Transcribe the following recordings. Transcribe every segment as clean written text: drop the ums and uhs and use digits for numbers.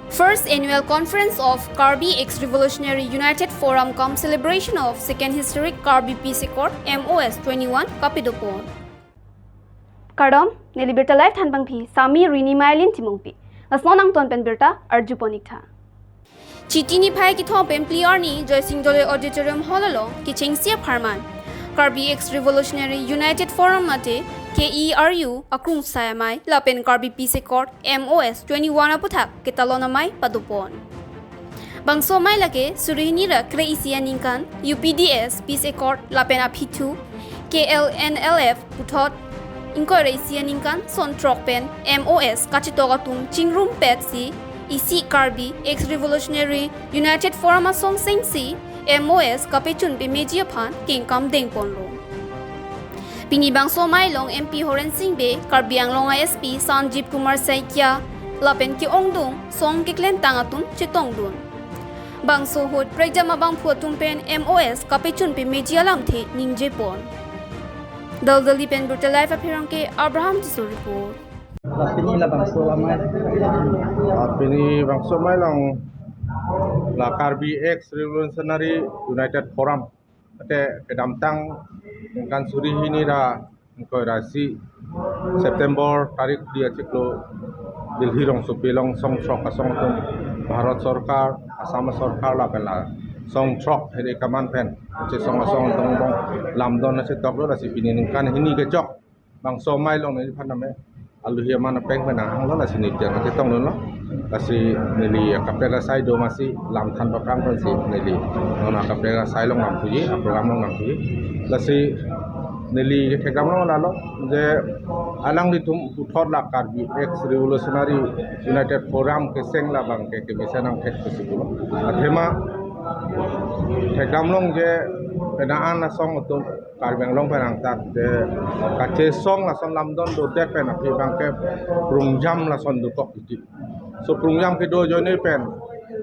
First Annual Conference of Karbi Ex-Revolutionary United Forum cum celebration of Second Historic Karbi Peace Accord MOS 21 Kapidopon. Kardom, Nelibirta Life Tanbangpi, Sami Rini Mailin Timongpi, Asmonang Ton Penbirta, Arjuponikta. Chitini Pai Kitho Pempliarni, Joycing Dole Auditorium Hololo, Kichingsia Parman. Karbi Ex-Revolutionary United Forum Mate, KERU, Akrung Sayamai, Lapen Karbi Peace Accord MOS 21 Aputak, Kitalonamai, Padupon. Bangso Mai Lake, Surinira, Kreisia Ninkan, UPDS, Peace Accord, Lapen Apitu, KLNLF, Putot, Inkoreisia Ninkan, Son Trokpen, MOS, Kachitogatum, Chingrum Petsi, Isi Karbi, Ex-Revolutionary United Forum Asong Sengsi, MOS, Kapechun Bemejia Pan, King Kam Dengponlo. Pinibang Somai Long MP Horen Singbe, Karbiang Long ISP, Sanjib Kumar Saikia, Lapen Ki Ongdung, Song Kiklen Tangatun, Chitongdun. Bang Sohut, Prejama Bang Puatumpen, MOS, Kapechun Bemejia Lamte, Ningjepon. Daldali Pen Brutal Life Appearance Abraham Tiso Report. Pini bangso mai long la Karbi Ex-Revolutionary United Forum ate kedamtang kan suri hini ra ko rasi September tarik dia ciklo Delhi rong supilong song trok asong tum Bharat Sarkar Assam Sarkar la pela song trok hede kaman pen che song asong tum bong lamdon se tok lo rasi pini kan hini ke jok bangso mai long ni phaname aluhia mana peng menang lo la sini jangan kita tong lo kasi nili kapela sai do masih lam than paprang kon si nili nona kapela sai long nam tuji program long nam tuji lasi nili thekam long la lo je alang di tum uthor la Karbi Ex-Revolutionary United Forum ke seng la bang ke bisa nang thek kusibulo athema thekam long je penaan na song utum Karbiang long penang tak de kace song la son lamdon do tek pen api bangke prungjam la son dukok iki so prungjam ke do jone pen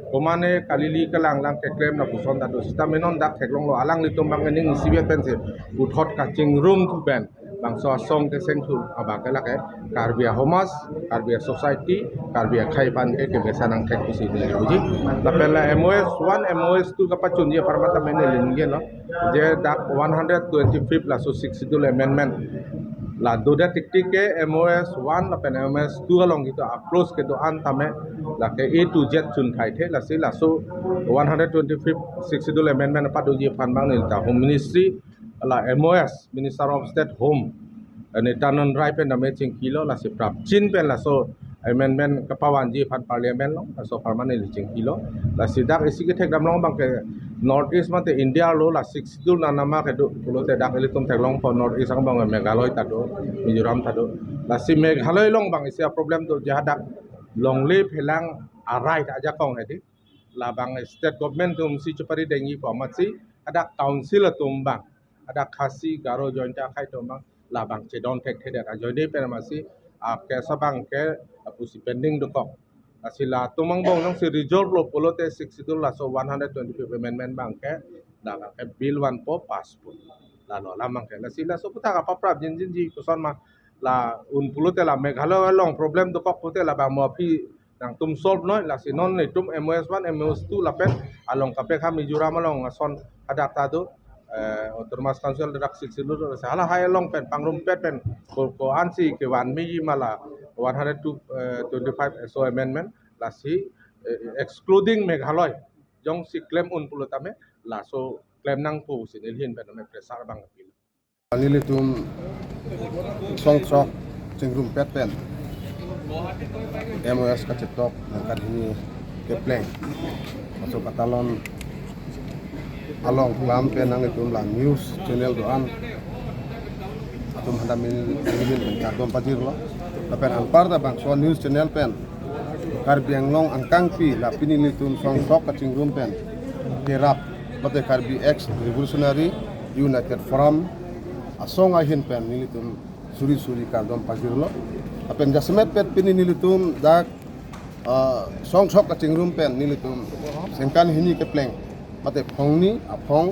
komane kalili kalang lang ke claim na puson ta do sistem menon dak thek long lo alang litum bang ning sibet pen se uthot kaching room tu pen bang so song ke seng tu abang ke la ke Karbia Homas Karbia Society Karbia Khaipan ke biasa nang thek kusi ni uji la pen la MOS 1 MOS 2 kapachun dia parmata mene lingen no je dak 125 la so 62 amendment la doda tiktik ke MOS 1 la pen MOS 2 long gitu approach ke do an tame la ke A to Z chun thai the la si la so 125 62 amendment pa do je pan bang ni ta Home Ministry la MOS Minister of State Home ni tanon rai pen name ching kilo la si prap chin pen la so amendment kapawan ji pan parliament long so parmane li ching kilo la si dak isi ke thek dam long bang ke North East mate India lo la 62 na nama ke do pulo te dak elitum thek long for North East ang bang Meghalaya ta do Mizoram ta do la si Meghalaya long bang isia problem do jahadak long le phelang arai ta ja kong hedi la bang state government tum si chupari dengi ko matsi ada council tum bang ada khasi garo jointa khai tum bang la bang che don thek the da joine pe masi a ke sabang ke pusi pending do kok asila tumang bong nang si resolve lo polote 62 la so 125 amendment bang ke da ke bill 1 po passport la lo lamang ke la sila so puta ka paprap jin ji kuson ma la un polote la Meghalaya long problem do kok pote la bang mo pi nang tum solve no la si non ni tum MOS 1 MOS 2 la pen along ka pe kha Mizoram long son adak ta do Otonomas Council dak 62 salah hai long pen pangrum pet pen ko ansi ke wan mi mala 125 so amendment la si excluding Meghalaya jong si claim un pulutame la so claim nang pu sin ilhin pen me presar bang pil Nili tum song sok cingrum pet pen MOS ka cetok angkat ini ke pleng masuk katalon along lam pen nang itu la news channel doan atum handa min kardom pajir lo pen alpar da bang so news channel pen Karbiang long angkang pi la pini litum song sok ka cingrum pen kerap bate Karbi Ex-Revolutionary United Forum asong ahin pen nilitum suri kardom pajir lo apen jasmet pet pini nilitum dak song sok ka cingrum pen nilitum sengkan hini ke pleng mate phongni aphong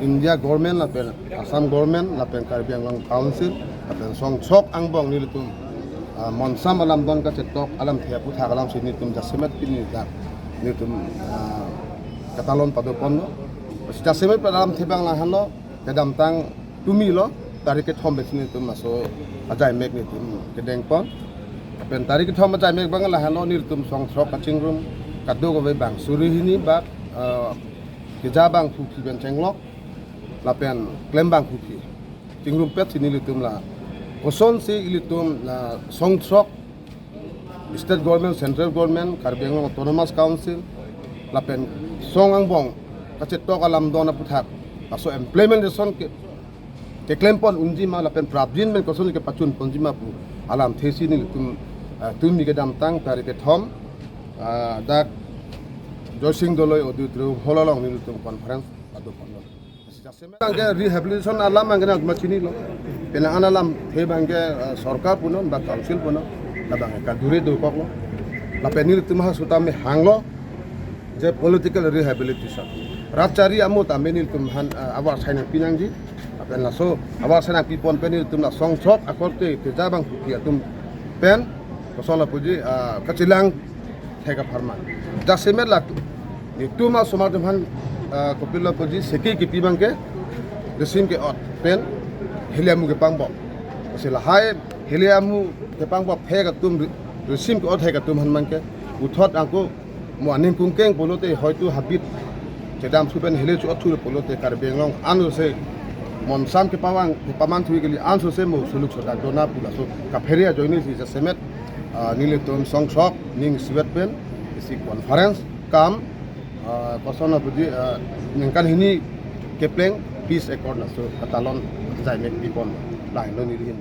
India government lapen Assam government lapen Karbi Anglong council lapen song chok angbong ni lutum monsam alam don ka cetok alam thia pu thak alam sini tum jasemet pin ni dak ni tum katalon padopon no jasemet alam thibang la hano kedam tang tumi lo tarik ke thom besini tum maso ajai mek ni tum kedeng pon lapen tarik ke thom ajai mek bang la hano ni tum song chok ka chingrum kadu ko be bang suri hini ba kejabang fuki ben cenglok lapen klembang fuki tingrum pet sini litum la koson si ilitum la songtrok state government central government Karbi Anglong autonomous council lapen songang bong kacetok alam dona puthak aso implementation ke klempon unji ma lapen prabjin men koson ke pacun ponji ma pu alam thesi ni litum tumi ke dam tang tarik ke thom dak Joising doloi auditorium holalong ni lutung conference adu kono. Angke rehabilitation alam angke na machini lo. Pena alam he bangke sarkar puno ba council puno la bangke kadure do kok lo. La penil tumha sutame hanglo je political rehabilitation. Rachari amu tamenil tumhan awar sainang pinangji. Apen laso awar sainang pipon penil tumna songchok akorte tejabang fukia tum pen kosola puji kacilang thega farman. Jasemet la itu mas somar teman kopilo puji seki kipi bangke resim ke ot pen heliamu ke pangbok sila hai heliamu ke pangbok phega tum resim ke ot hega tum han mangke uthot aku muanin kungkeng polote hoitu habit jedam supen hele chu othu polote Karbi Anglong anu se monsam ke pawang paman thui geli anso se mo suluk soda dona pula so kaferia joini si semet nile tum song shop ning swet pen isi conference kam kosona puji ningkan hini kepleng peace accord na so katalon jai mek pipon lain lo ni rihin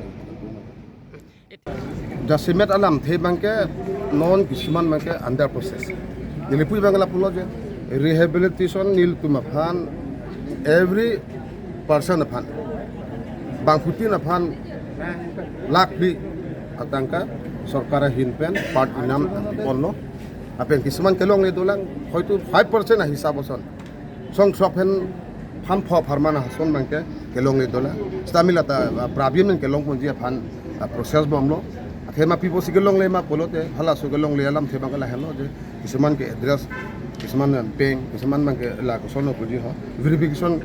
jasimet alam the bangke non kisuman bangke under process nilipui bangla pulo je rehabilitation nil tumaphan every person aphan bang puti na phan lakbi atangka sarkara hinpen part inam ponno apen kisuman kelong ni dolang hoitu 5% na hisab oson song shophen phan pho farmana hason bangke kelong ni dola stamila ta prabim men kelong punji phan process bomlo athema pipo sigelong le ma polote hala so gelong le alam thebang la helo je kisuman ke address kisuman peng kisuman bangke la ko sono puji ho verification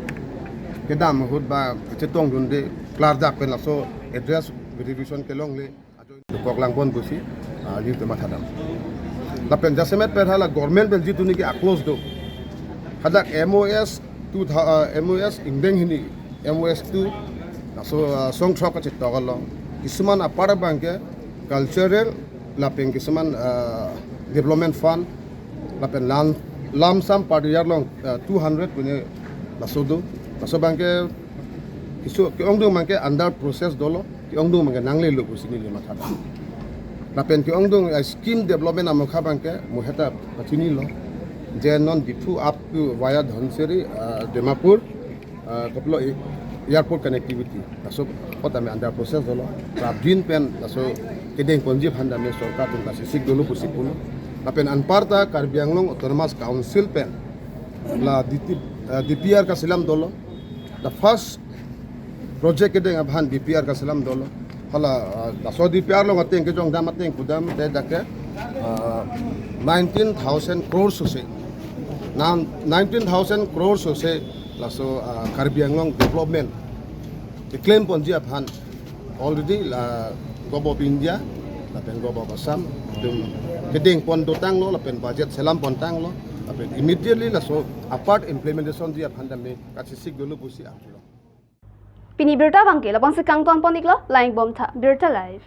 ke dam hut ba chetong dunde klar jak pen la so address verification kelong le kok lang pon busi li to mathadam lapen jasemet per hala government bel jitu ni ke close do hadak MOS 2 MOS indeng hini MOS 2 so song thok ka chitogalo kisuman apara bangke cultural lapen kisuman development fund lapen lamsam pariyar long 200 pune lasodo laso bangke kisu ke ongdung mangke under process dolo ki ongdung mangke nangle lo kusini le mathada lapen ki ongdung scheme development amokha bangke moheta pachini lo je non bitu up to via Dhanseri Dimapur koplo airport connectivity laso kota me under process dolo rabdin pen laso kedeng ponji phanda me sarkar tun kasi sik dolo pusipuno lapen anparta Karbi Anglong autonomous council pen la DPR ka silam dolo the first project kedeng abhan DPR ka silam dolo hala daso DPR lo ngateng ke jong damateng kudam te dake 19,000 crores se now 19,000 crores se laso Karbi Anglong development the claim ponji abhan already la gobo India la pen gobo Assam kedeng pon dotang lo la pen budget selam pon tang lo lapen immediately laso apart implementation dia abhan dame kasisik dulu busi aplo Pini Birta bangke lapang sekang tuan ponik lo laing bom tha Birta live